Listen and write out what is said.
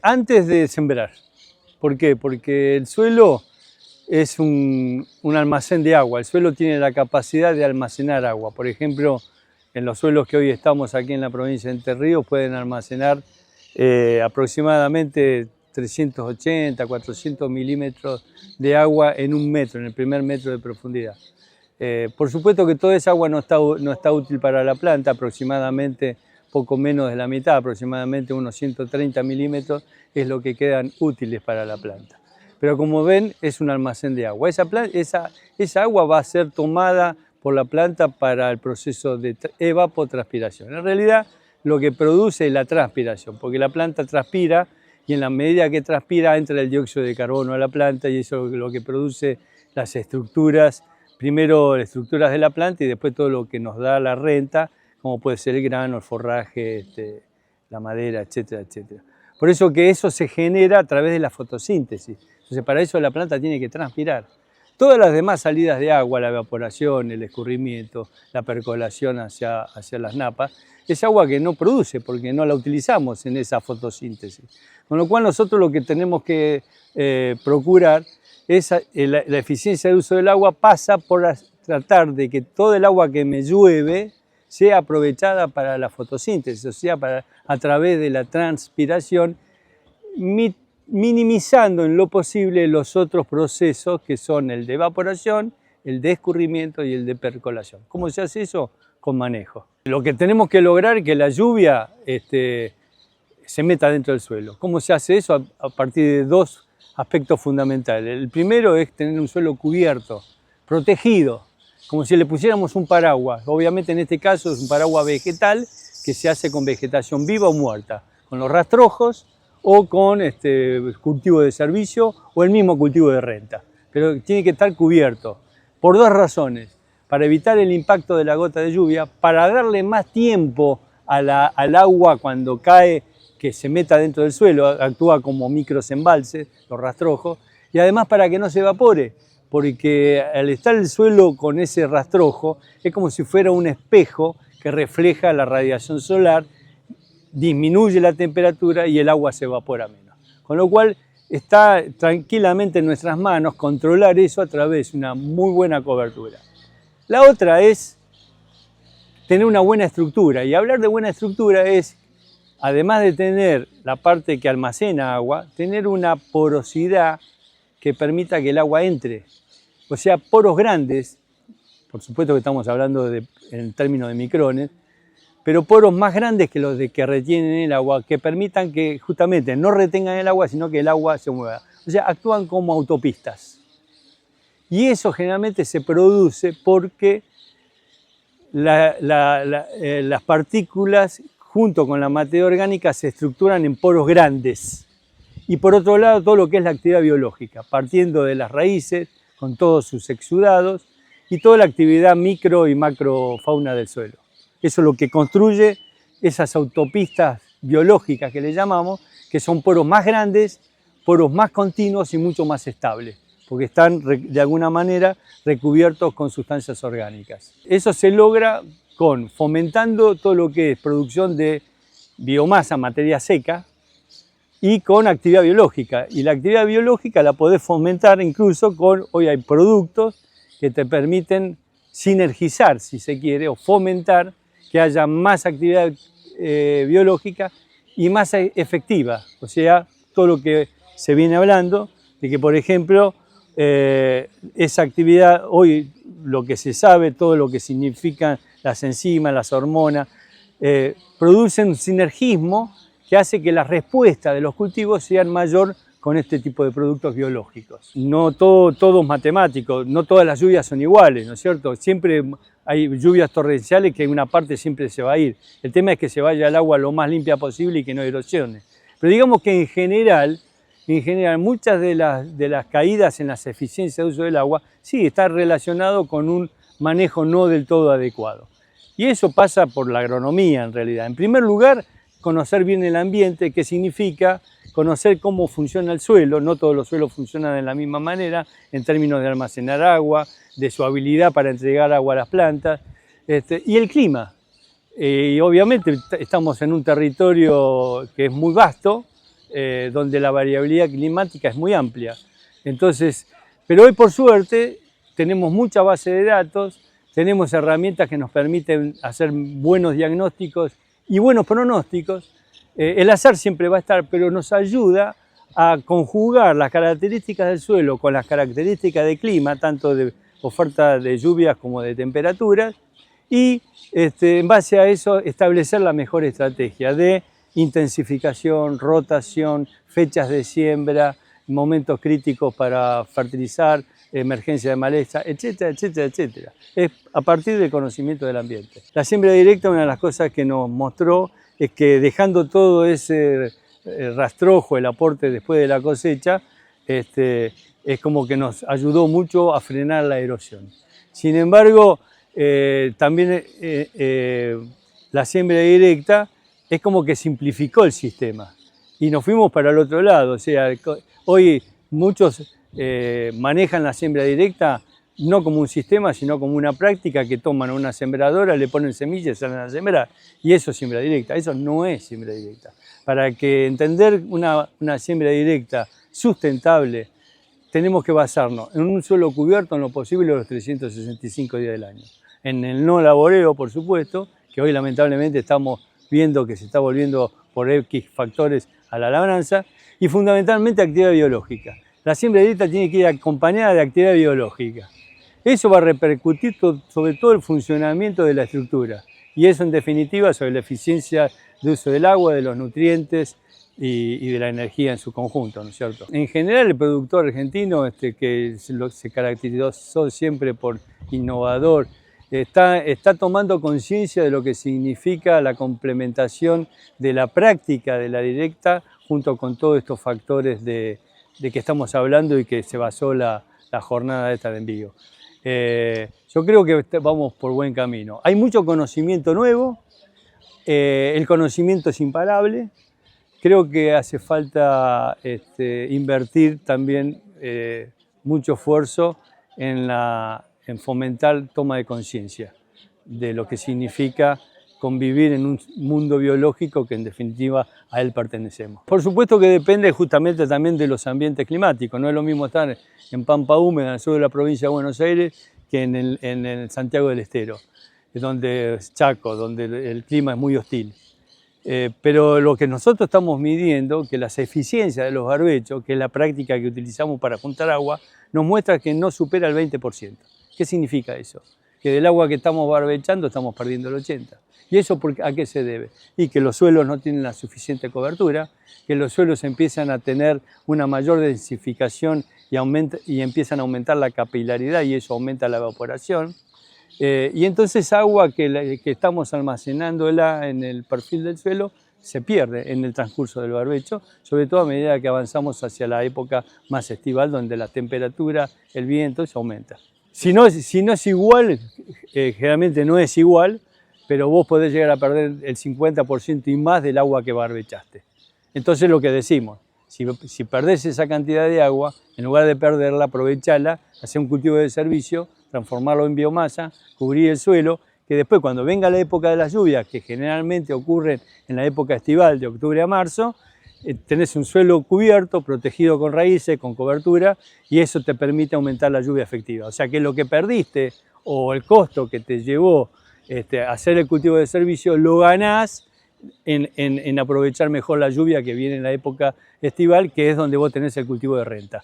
Antes de sembrar. ¿Por qué? Porque el suelo es un almacén de agua. El suelo tiene la capacidad de almacenar agua. Por ejemplo, en los suelos que hoy estamos aquí en la provincia de Entre Ríos pueden almacenar aproximadamente 380, 400 milímetros de agua en un metro, en el primer metro de profundidad. Por supuesto que toda esa agua no está útil para la planta, aproximadamente poco menos de la mitad, aproximadamente unos 130 milímetros es lo que quedan útiles para la planta. Pero como ven, es un almacén de agua. Esa agua va a ser tomada por la planta para el proceso de evapotranspiración. En realidad, lo que produce es la transpiración, porque la planta transpira y en la medida que transpira entra el dióxido de carbono a la planta y eso es lo que produce las estructuras, primero las estructuras de la planta y después todo lo que nos da la renta, como puede ser el grano, el forraje, la madera, etcétera, etcétera. Por eso que eso se genera a través de la fotosíntesis. Entonces para eso la planta tiene que transpirar. Todas las demás salidas de agua, la evaporación, el escurrimiento, la percolación hacia las napas, es agua que no produce porque no la utilizamos en esa fotosíntesis. Con lo cual nosotros lo que tenemos que procurar es la eficiencia de uso del agua pasa por tratar de que todo el agua que me llueve sea aprovechada para la fotosíntesis, o sea, a través de la transpiración, minimizando en lo posible los otros procesos que son el de evaporación, el de escurrimiento y el de percolación. ¿Cómo se hace eso? Con manejo. Lo que tenemos que lograr es que la lluvia se meta dentro del suelo. ¿Cómo se hace eso? A partir de dos aspectos fundamentales. El primero es tener un suelo cubierto, protegido, como si le pusiéramos un paraguas. Obviamente en este caso es un paraguas vegetal que se hace con vegetación viva o muerta, con los rastrojos o con cultivo de servicio o el mismo cultivo de renta. Pero tiene que estar cubierto por dos razones. Para evitar el impacto de la gota de lluvia, para darle más tiempo al agua cuando cae, que se meta dentro del suelo, actúa como microsembalses, los rastrojos, y además para que no se evapore, porque al estar el suelo con ese rastrojo, es como si fuera un espejo que refleja la radiación solar, disminuye la temperatura y el agua se evapora menos. Con lo cual está tranquilamente en nuestras manos controlar eso a través de una muy buena cobertura. La otra es tener una buena estructura, y hablar de buena estructura es, además de tener la parte que almacena agua, tener una porosidad que permita que el agua entre. O sea, poros grandes, por supuesto que estamos hablando en términos de micrones, pero poros más grandes que los que retienen el agua, que permitan que justamente no retengan el agua, sino que el agua se mueva. O sea, actúan como autopistas. Y eso generalmente se produce porque las partículas junto con la materia orgánica se estructuran en poros grandes. Y por otro lado, todo lo que es la actividad biológica, partiendo de las raíces, con todos sus exudados, y toda la actividad micro y macrofauna del suelo. Eso es lo que construye esas autopistas biológicas que le llamamos, que son poros más grandes, poros más continuos y mucho más estables, porque están de alguna manera recubiertos con sustancias orgánicas. Eso se logra fomentando todo lo que es producción de biomasa, materia seca, y con actividad biológica. Y la actividad biológica la podés fomentar incluso hoy hay productos que te permiten sinergizar, si se quiere, o fomentar que haya más actividad biológica y más efectiva. O sea, todo lo que se viene hablando de que, por ejemplo, esa actividad, hoy lo que se sabe, todo lo que significan las enzimas, las hormonas, producen un sinergismo que hace que la respuesta de los cultivos sean mayor con este tipo de productos biológicos. No todo es matemático, no todas las lluvias son iguales, ¿no es cierto? Siempre hay lluvias torrenciales que una parte siempre se va a ir. El tema es que se vaya el agua lo más limpia posible y que no erosione. Pero digamos que en general muchas de las caídas en las eficiencias de uso del agua sí está relacionado con un manejo no del todo adecuado. Y eso pasa por la agronomía en realidad. En primer lugar, conocer bien el ambiente, que significa conocer cómo funciona el suelo. No todos los suelos funcionan de la misma manera en términos de almacenar agua, de su habilidad para entregar agua a las plantas, y el clima. Y obviamente estamos en un territorio que es muy vasto, donde la variabilidad climática es muy amplia. Entonces, pero hoy por suerte tenemos mucha base de datos, tenemos herramientas que nos permiten hacer buenos diagnósticos y buenos pronósticos. El azar siempre va a estar, pero nos ayuda a conjugar las características del suelo con las características del clima, tanto de oferta de lluvias como de temperaturas, y en base a eso establecer la mejor estrategia de intensificación, rotación, fechas de siembra, momentos críticos para fertilizar, emergencia de maleza, etcétera, etcétera, etcétera. Es a partir del conocimiento del ambiente. La siembra directa, una de las cosas que nos mostró es que dejando todo ese rastrojo, el aporte después de la cosecha, es como que nos ayudó mucho a frenar la erosión. Sin embargo, también la siembra directa es como que simplificó el sistema y nos fuimos para el otro lado. O sea, hoy muchos manejan la siembra directa no como un sistema, sino como una práctica que toman una sembradora, le ponen semillas y salen a sembrar. Y eso es siembra directa, eso no es siembra directa. Para que entender una siembra directa sustentable, tenemos que basarnos en un suelo cubierto en lo posible los 365 días del año. En el no laboreo, por supuesto, que hoy lamentablemente estamos viendo que se está volviendo por X factores a la labranza, y fundamentalmente actividad biológica. La siembra directa tiene que ir acompañada de actividad biológica. Eso va a repercutir sobre todo el funcionamiento de la estructura, y eso en definitiva sobre la eficiencia de uso del agua, de los nutrientes y de la energía en su conjunto, ¿no es cierto? En general el productor argentino, que se caracterizó siempre por innovador, está tomando conciencia de lo que significa la complementación de la práctica de la directa junto con todos estos factores de que estamos hablando y que se basó la jornada esta de Envío. Yo creo que vamos por buen camino. Hay mucho conocimiento nuevo, el conocimiento es imparable. Creo que hace falta invertir también mucho esfuerzo en fomentar toma de conciencia de lo que significa convivir en un mundo biológico que en definitiva a él pertenecemos. Por supuesto que depende justamente también de los ambientes climáticos. No es lo mismo estar en Pampa Húmeda, en el sur de la provincia de Buenos Aires, que en el Santiago del Estero, donde es Chaco, donde el clima es muy hostil. Pero lo que nosotros estamos midiendo, que las eficiencias de los barbechos, que es la práctica que utilizamos para juntar agua, nos muestra que no supera el 20%. ¿Qué significa eso? Que del agua que estamos barbechando estamos perdiendo el 80%. ¿Y eso a qué se debe? Y que los suelos no tienen la suficiente cobertura, que los suelos empiezan a tener una mayor densificación y empiezan a aumentar la capilaridad y eso aumenta la evaporación. Y entonces agua que estamos almacenándola en el perfil del suelo se pierde en el transcurso del barbecho, sobre todo a medida que avanzamos hacia la época más estival, donde la temperatura, el viento se aumenta. Si no es igual, generalmente no es igual, pero vos podés llegar a perder el 50% y más del agua que barbechaste. Entonces lo que decimos, si perdés esa cantidad de agua, en lugar de perderla, aprovechala, hacer un cultivo de servicio, transformarlo en biomasa, cubrir el suelo, que después cuando venga la época de las lluvias, que generalmente ocurren en la época estival de octubre a marzo, tenés un suelo cubierto, protegido con raíces, con cobertura, y eso te permite aumentar la lluvia efectiva. O sea que lo que perdiste o el costo que te llevó hacer el cultivo de servicio, lo ganás en aprovechar mejor la lluvia que viene en la época estival, que es donde vos tenés el cultivo de renta.